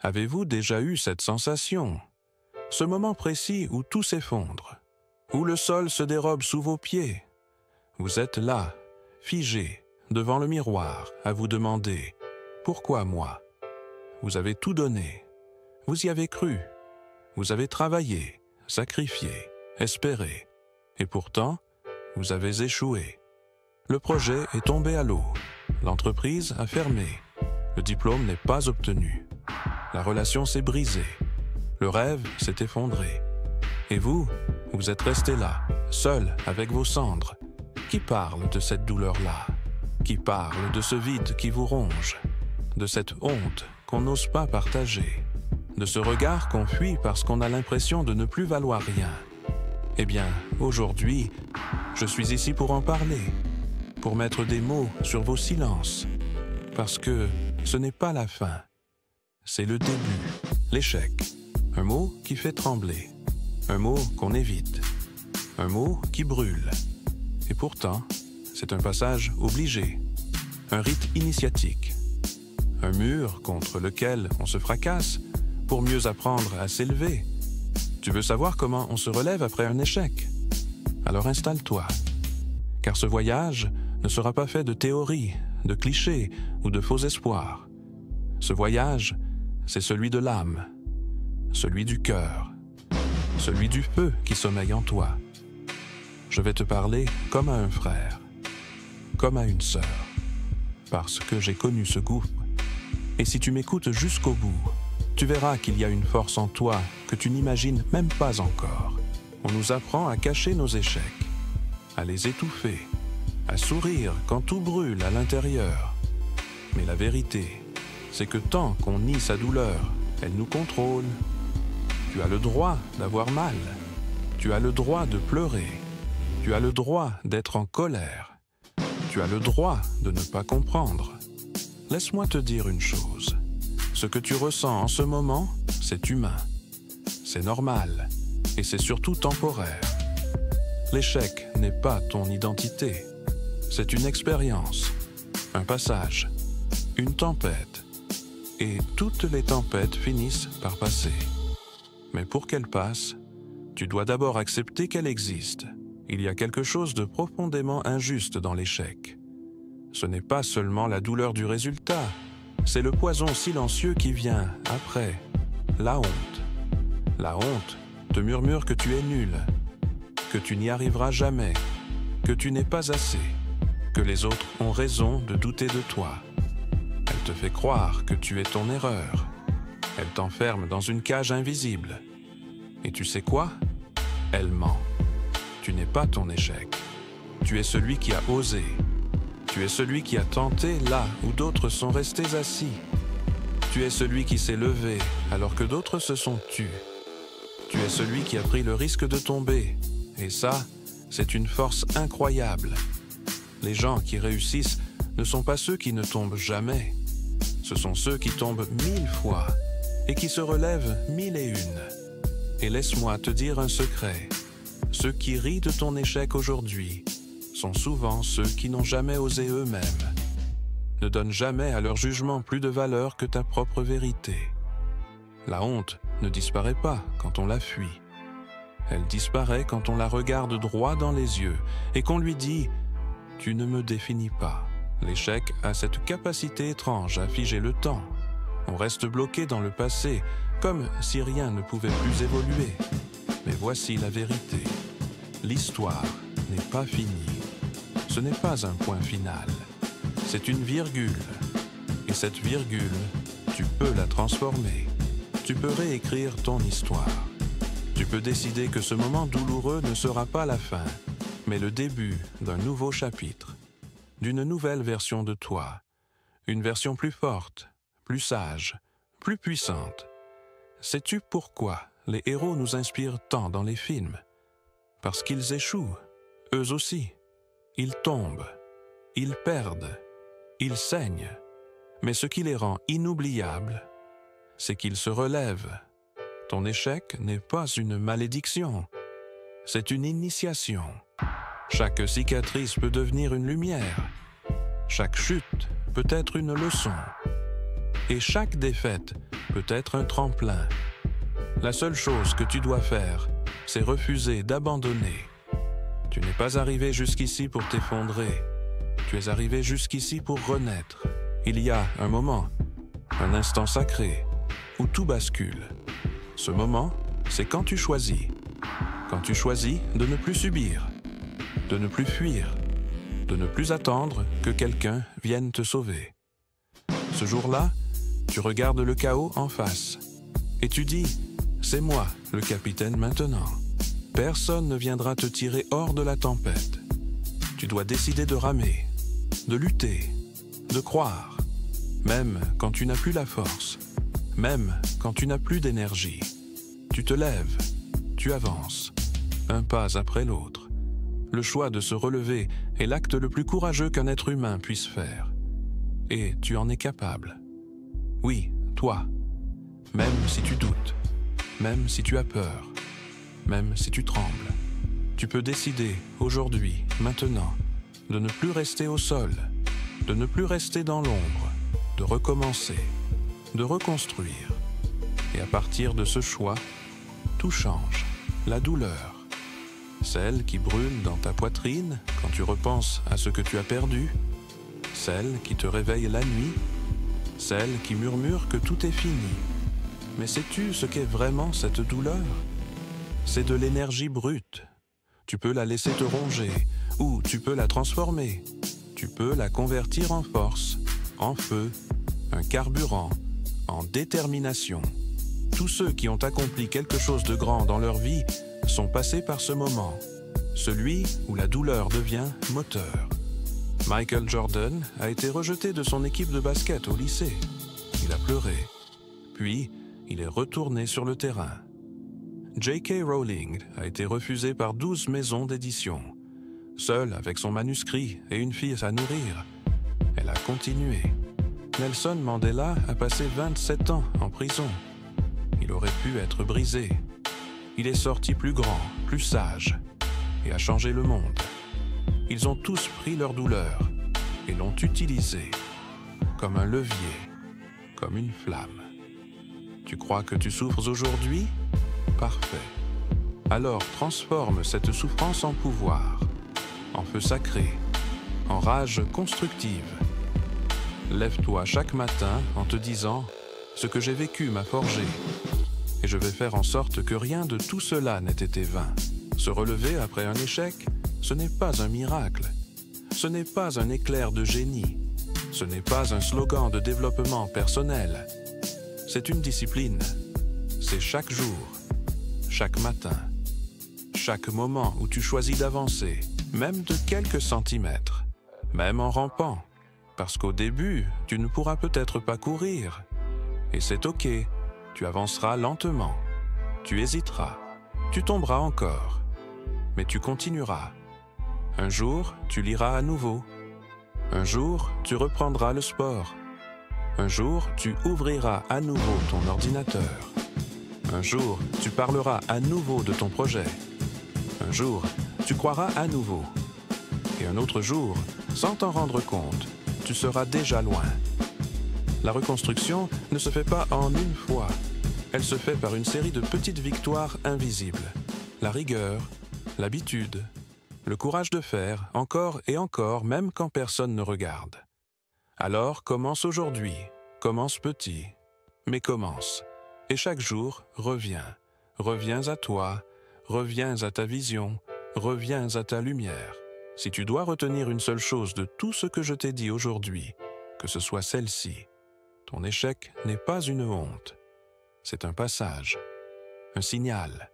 Avez-vous déjà eu cette sensation? Ce moment précis où tout s'effondre, où le sol se dérobe sous vos pieds. Vous êtes là, figé, devant le miroir, à vous demander « Pourquoi moi ?» Vous avez tout donné, vous y avez cru, vous avez travaillé, sacrifié, espéré, et pourtant, vous avez échoué. Le projet est tombé à l'eau, l'entreprise a fermé, le diplôme n'est pas obtenu, la relation s'est brisée, le rêve s'est effondré. Et vous, vous êtes resté là, seul avec vos cendres. Qui parle de cette douleur-là? Qui parle de ce vide qui vous ronge? De cette honte qu'on n'ose pas partager? De ce regard qu'on fuit parce qu'on a l'impression de ne plus valoir rien? Eh bien, aujourd'hui, je suis ici pour en parler, pour mettre des mots sur vos silences. Parce que ce n'est pas la fin, c'est le début, l'échec. Un mot qui fait trembler, un mot qu'on évite, un mot qui brûle. Et pourtant, c'est un passage obligé, un rite initiatique, un mur contre lequel on se fracasse pour mieux apprendre à s'élever. Tu veux savoir comment on se relève après un échec? Alors installe-toi, car ce voyage ne sera pas fait de théories, de clichés ou de faux espoirs. Ce voyage, c'est celui de l'âme, celui du cœur, celui du feu qui sommeille en toi. Je vais te parler comme à un frère, comme à une sœur, parce que j'ai connu ce gouffre. Et si tu m'écoutes jusqu'au bout, tu verras qu'il y a une force en toi que tu n'imagines même pas encore. On nous apprend à cacher nos échecs, à les étouffer, à sourire quand tout brûle à l'intérieur. Mais la vérité, c'est que tant qu'on nie sa douleur, elle nous contrôle. Tu as le droit d'avoir mal. Tu as le droit de pleurer. Tu as le droit d'être en colère. Tu as le droit de ne pas comprendre. Laisse-moi te dire une chose. Ce que tu ressens en ce moment, c'est humain. C'est normal. Et c'est surtout temporaire. L'échec n'est pas ton identité. C'est une expérience, un passage, une tempête. Et toutes les tempêtes finissent par passer. Mais pour qu'elle passe, tu dois d'abord accepter qu'elle existe. Il y a quelque chose de profondément injuste dans l'échec. Ce n'est pas seulement la douleur du résultat, c'est le poison silencieux qui vient après, la honte. La honte te murmure que tu es nul, que tu n'y arriveras jamais, que tu n'es pas assez, que les autres ont raison de douter de toi. Elle te fait croire que tu es ton erreur. Elle t'enferme dans une cage invisible. Et tu sais quoi? Elle ment. Tu n'es pas ton échec. Tu es celui qui a osé. Tu es celui qui a tenté là où d'autres sont restés assis. Tu es celui qui s'est levé alors que d'autres se sont tus. Tu es celui qui a pris le risque de tomber. Et ça, c'est une force incroyable. Les gens qui réussissent ne sont pas ceux qui ne tombent jamais. Ce sont ceux qui tombent 1000 fois et qui se relèvent 1001. Et laisse-moi te dire un secret. Ceux qui rient de ton échec aujourd'hui sont souvent ceux qui n'ont jamais osé eux-mêmes. Ne donne jamais à leur jugement plus de valeur que ta propre vérité. La honte ne disparaît pas quand on la fuit. Elle disparaît quand on la regarde droit dans les yeux et qu'on lui dit « Tu ne me définis pas ». L'échec a cette capacité étrange à figer le temps. On reste bloqué dans le passé, comme si rien ne pouvait plus évoluer. Mais voici la vérité. L'histoire n'est pas finie. Ce n'est pas un point final. C'est une virgule. Et cette virgule, tu peux la transformer. Tu peux réécrire ton histoire. Tu peux décider que ce moment douloureux ne sera pas la fin, mais le début d'un nouveau chapitre, d'une nouvelle version de toi, une version plus forte, plus sage, plus puissante. Sais-tu pourquoi les héros nous inspirent tant dans les films? Parce qu'ils échouent, eux aussi. Ils tombent, ils perdent, ils saignent. Mais ce qui les rend inoubliables, c'est qu'ils se relèvent. Ton échec n'est pas une malédiction, c'est une initiation. Chaque cicatrice peut devenir une lumière. Chaque chute peut être une leçon. Et chaque défaite peut-être un tremplin. La seule chose que tu dois faire, c'est refuser d'abandonner. Tu n'es pas arrivé jusqu'ici pour t'effondrer. Tu es arrivé jusqu'ici pour renaître. Il y a un moment, un instant sacré, où tout bascule. Ce moment, c'est quand tu choisis. Quand tu choisis de ne plus subir, de ne plus fuir, de ne plus attendre que quelqu'un vienne te sauver. Ce jour-là, tu regardes le chaos en face et tu dis « C'est moi, le capitaine maintenant ». Personne ne viendra te tirer hors de la tempête. Tu dois décider de ramer, de lutter, de croire, même quand tu n'as plus la force, même quand tu n'as plus d'énergie. Tu te lèves, tu avances, un pas après l'autre. Le choix de se relever est l'acte le plus courageux qu'un être humain puisse faire. Et tu en es capable. Oui, toi. Même si tu doutes, même si tu as peur, même si tu trembles. Tu peux décider, aujourd'hui, maintenant, de ne plus rester au sol, de ne plus rester dans l'ombre, de recommencer, de reconstruire. Et à partir de ce choix, tout change. La douleur, celle qui brûle dans ta poitrine quand tu repenses à ce que tu as perdu, celle qui te réveille la nuit, celle qui murmure que tout est fini. Mais sais-tu ce qu'est vraiment cette douleur? C'est de l'énergie brute. Tu peux la laisser te ronger, ou tu peux la transformer. Tu peux la convertir en force, en feu, un carburant, en détermination. Tous ceux qui ont accompli quelque chose de grand dans leur vie sont passés par ce moment, celui où la douleur devient moteur. Michael Jordan a été rejeté de son équipe de basket au lycée. Il a pleuré. Puis, il est retourné sur le terrain. J.K. Rowling a été refusée par 12 maisons d'édition. Seule avec son manuscrit et une fille à nourrir, elle a continué. Nelson Mandela a passé 27 ans en prison. Il aurait pu être brisé. Il est sorti plus grand, plus sage, et a changé le monde. Ils ont tous pris leur douleur et l'ont utilisée comme un levier, comme une flamme. Tu crois que tu souffres aujourd'hui? Parfait. Alors transforme cette souffrance en pouvoir, en feu sacré, en rage constructive. Lève-toi chaque matin en te disant « Ce que j'ai vécu m'a forgé ». Et je vais faire en sorte que rien de tout cela n'ait été vain. Se relever après un échec, ce n'est pas un miracle. Ce n'est pas un éclair de génie. Ce n'est pas un slogan de développement personnel. C'est une discipline. C'est chaque jour, chaque matin, chaque moment où tu choisis d'avancer, même de quelques centimètres, même en rampant. Parce qu'au début, tu ne pourras peut-être pas courir. Et c'est OK. Tu avanceras lentement, tu hésiteras, tu tomberas encore, mais tu continueras. Un jour, tu liras à nouveau. Un jour, tu reprendras le sport. Un jour, tu ouvriras à nouveau ton ordinateur. Un jour, tu parleras à nouveau de ton projet. Un jour, tu croiras à nouveau. Et un autre jour, sans t'en rendre compte, tu seras déjà loin. La reconstruction ne se fait pas en une fois. Elle se fait par une série de petites victoires invisibles. La rigueur, l'habitude, le courage de faire, encore et encore, même quand personne ne regarde. Alors commence aujourd'hui, commence petit, mais commence. Et chaque jour, reviens. Reviens à toi, reviens à ta vision, reviens à ta lumière. Si tu dois retenir une seule chose de tout ce que je t'ai dit aujourd'hui, que ce soit celle-ci, ton échec n'est pas une honte. C'est un passage, un signal,